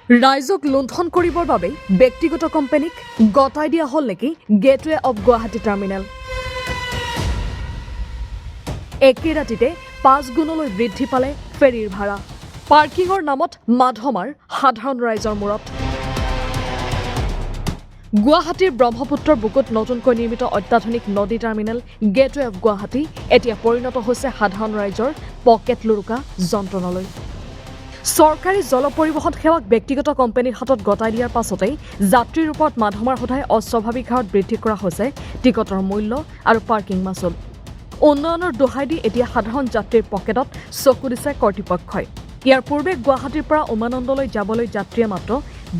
ৰাইজক লুণ্ঠন কৰিবৰ বাবে ব্যক্তিগত কোম্পানীক গতাই দিয়া হল নেকি গেটৱে অৱ গুৱাহাটী টাৰ্মিনেল একে ৰাতিতে 5 গুণলৈ বৃদ্ধি পালে ফেৰীৰ ভাড়া পাৰ্কিঙৰ নামত মাধমাৰ সাধাৰণ ৰাইজৰ মূৰত গুৱাহাটীৰ ব্ৰহ্মপুত্ৰৰ বুকুত নতুনকৈ নিৰ্মিত অত্যাধুনিক নদী টাৰ্মিনেল গেটৱে অৱ গুৱাহাটী এতিয়া পৰিণত হৈছে সাধাৰণ ৰাইজৰ পকেট লুৰুকা যন্ত্ৰণালৈ চৰকাৰী জল পৰিবহণ সেৱাক ব্যক্তিগত কোম্পানীৰ হাতত গতাই দিয়াৰ পাছতেই যাত্ৰীৰ ওপৰত মাধমাৰ সদায় অস্বাভাৱিক হাৰত বৃদ্ধি কৰা হৈছে টিকটৰ মূল্য আৰু পাৰ্কিং মাচুল উন্নয়নৰ দোহাই দি এতিয়া সাধাৰণ যাত্ৰীৰ পকেটত চকু দিছে কৰ্তৃপক্ষই ইয়াৰ পূৰ্বে গুৱাহাটীৰ পৰা উমানন্দলৈ যাবলৈ যাত্ৰীয়ে মাত্ৰ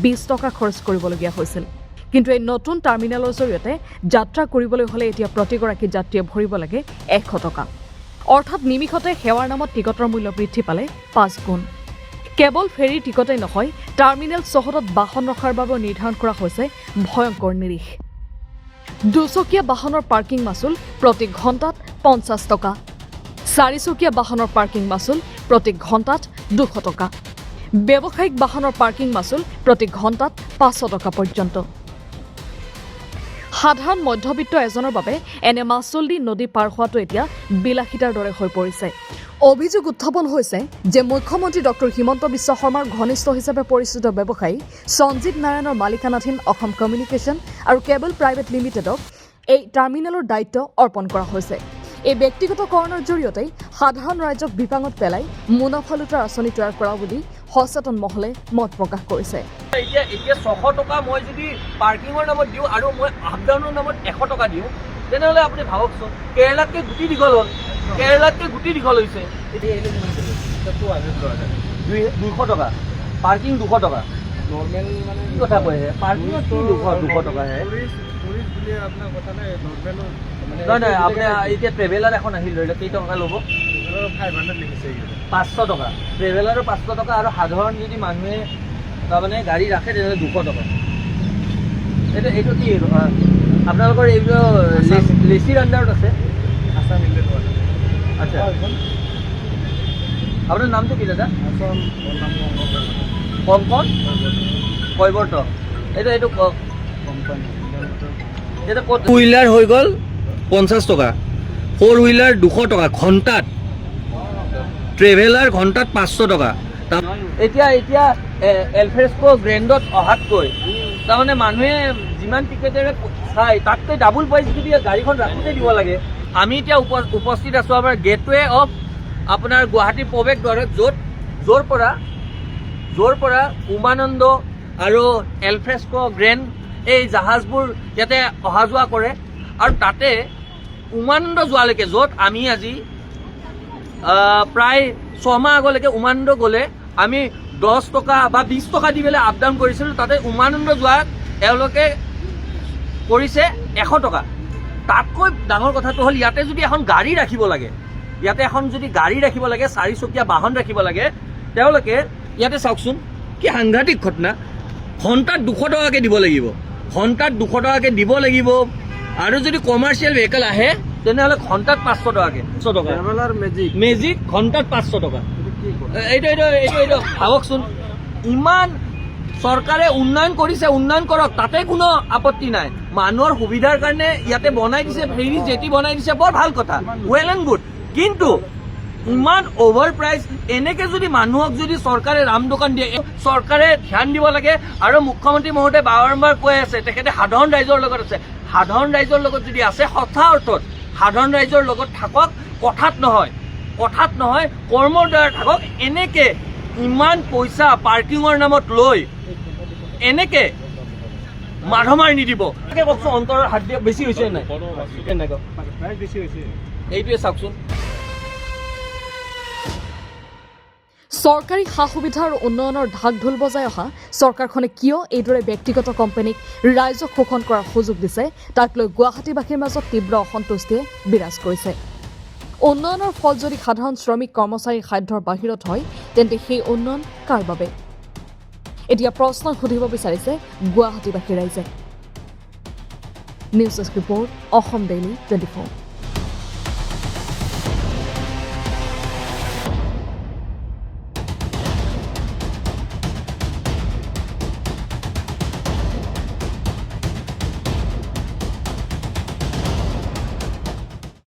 20 টকা খৰচ কৰিবলগীয়া হৈছিল কিন্তু এই নতুন টাৰ্মিনেলৰ জৰিয়তে যাত্ৰা কৰিবলৈ হলে এতিয়া প্ৰতিগৰাকী যাত্ৰীয়ে ভৰিব লাগে 100 টকা অৰ্থাৎ নিমিষতে সেৱাৰ নামত টিকটৰ মূল্য বৃদ্ধি পালে 5 গুণ কেৱল ফেৰীৰ টিকটেই নহয় টাৰ্মিনেল চহৰত বাহন ৰখাৰ বাবে নিৰ্ধাৰণ কৰা হৈছে ভয়ংকৰ নিৰীখ দুচকীয়া বাহনৰ পাৰ্কিং মাচুল প্ৰতি ঘণ্টাত 50 টকা চাৰিচকীয়া বাহনৰ পাৰ্কিং মাচুল প্ৰতি ঘণ্টাত 200 টকা ব্যৱসায়িক বাহনৰ পাৰ্কিং মাচুল প্ৰতি ঘণ্টাত 500 টকা পৰ্যন্ত সাধাৰণ মধ্যবিত্ত এজনৰ বাবে এনে মাচুল দি নদী পাৰ হোৱাটো এতিয়া বিলাসিতাৰ দৰে হৈ পৰিছে অভিযোগ উত্থাপন হৈছে যে মুখ্যমন্ত্ৰী ডক্টৰ হিমন্ত বিশ্ব শৰ্মাৰ ঘনিষ্ঠ হিচাপে পৰিচিত ব্যৱসায়ী সঞ্জীৱ নাৰায়ণৰ মালিকানাধীন অসম কমিউনিকেশ্যন আৰু কেবল প্ৰাইভেট লিমিটেডক এই টাৰ্মিনেলৰ দায়িত্ব অৰ্পণ কৰা হৈছে এই ব্যক্তিগতকৰণৰ জৰিয়তে সাধাৰণ ৰাইজক বিপাঙত পেলাই মুনাফা লুটাৰ আঁচনি তৈয়াৰ কৰা বুলি সচেতন মহলে মত প্ৰকাশ কৰিছে এতিয়া 600 টকা মই যদি পাৰ্কিঙৰ নামত দিওঁ আৰু মই আপডাউনৰ নামত 100 টকা দিওঁ তেনেহ'লে আপুনি ভাবকচোন কেৰেলাতকৈ গুটি দীঘল হ'ল কেৰেলাতকৈ গুটি দীঘল হৈছে 200 টকা পাৰ্কিং 200 টকা নৰ্মেল মানে কি কথা কয় পাৰ্কিঙত কি 200 টকাহে নহয় আপুনি এতিয়া ট্ৰেভেলাৰ এখন আহিল ধৰি লওক কেই টকা ল'ব 500 টকা ট্ৰেভেলাৰৰ 500 টকা আৰু সাধাৰণ যদি মানুহে তাৰমানে গাড়ী ৰাখে তেনেহ'লে 200 টকা এইটো কি আপোনালোকৰ এইবোৰ লেচিৰ আণ্ডাৰত আছে আচ্ছা আপোনাৰ নামটো কি দাদা কংকন কৈবৰ্ত এইটো এটা ক'ত হুইলাৰ হৈ গ'ল 50 টকা 4 হুইলাৰ 200 টকা ঘণ্টাত ট্ৰেভেলাৰ ঘণ্টাত 500 টকা এতিয়া এলফ্ৰেস্কো গ্ৰেণ্ডত অহাতকৈ তাৰমানে মানুহে যিমান টিকেটেৰে চাই তাতকৈ ডাবুল প্ৰাইচ যদি গাড়ীখন ৰাখোঁতে দিব লাগে আমি এতিয়া উপস্থিত আছোঁ আমাৰ গেটৱে অফ আপোনাৰ গুৱাহাটী প্ৰৱেশ দ্বাৰত য'ৰ পৰা উমানন্দ আৰু এলফ্ৰেস্কো গ্ৰেণ্ড এই জাহাজবোৰ ইয়াতে অহা যোৱা কৰে আৰু তাতে উমানন্দ যোৱালৈকে য'ত আমি আজি প্ৰায় 6 মাহ আগলৈকে উমানন্দ গ'লে আমি 10 টকা বা 20 টকা দি পেলাই আপ ডাউন কৰিছিলোঁ তাতে উমানন্দ যোৱাত এওঁলোকে কৰিছে 100 টকা তাতকৈ ডাঙৰ কথাটো হ'ল ইয়াতে যদি এখন গাড়ী ৰাখিব লাগে চাৰিচকীয়া বাহন ৰাখিব লাগে তেওঁলোকে ইয়াতে চাওকচোন কি সাংঘাতিক ঘটনা ঘণ্টাত 200 টকাকৈ দিব লাগিব আৰু যদি কমাৰ্চিয়েল ভেহিকেল আহে তেনেহ'লে ঘণ্টাত 500 টকাকৈ মেজিক ঘণ্টাত 500 টকা এইটো ভাবকচোন ইমান চৰকাৰে উন্নয়ন কৰিছে উন্নয়ন কৰক তাতে কোনো আপত্তি নাই মানুহৰ সুবিধাৰ কাৰণে ইয়াতে বনাই দিছে ফেৰী জেটি বনাই দিছে বৰ ভাল কথা ৱেল এণ্ড গুড কিন্তু ইমান অভাৰ প্ৰাইচ এনেকৈ যদি মানুহক যদি চৰকাৰে ৰাম দোকান দিয়ে চৰকাৰে ধ্যান দিব লাগে আৰু মুখ্যমন্ত্ৰী মহোদয়ে বাৰম্বাৰ কৈ আছে তেখেতে সাধাৰণ ৰাইজৰ লগত আছে সাধাৰণ ৰাইজৰ লগত যদি আছে সঁচা অৰ্থত সাধাৰণ ৰাইজৰ লগত থাকক কথাত নহয় কৰ্মৰ দ্বাৰা থাকক এনেকৈ ইমান পইচা পাৰ্কিঙৰ নামত লৈ এনেকৈ মাধমাৰ নিদিব কওকচোন অন্তৰৰ হাত দিয়া বেছি হৈছে নাই এইটোৱে চাওকচোন চৰকাৰী সা সুবিধা আৰু উন্নয়নৰ ঢাক ঢোল বজাই অহা চৰকাৰখনে কিয় এইদৰে ব্যক্তিগত কোম্পানীক ৰাইজক শোষণ কৰাৰ সুযোগ দিছে তাক লৈ গুৱাহাটীবাসীৰ মাজত তীব্ৰ অসন্তুষ্টিয়ে বিৰাজ কৰিছে উন্নয়নৰ ফল যদি সাধাৰণ শ্ৰমিক কৰ্মচাৰীৰ সাধ্যৰ বাহিৰত হয় তেন্তে সেই উন্নয়ন কাৰ বাবে এতিয়া প্ৰশ্ন সুধিব বিচাৰিছে গুৱাহাটীবাসী ৰাইজে news desk report Assam daily 24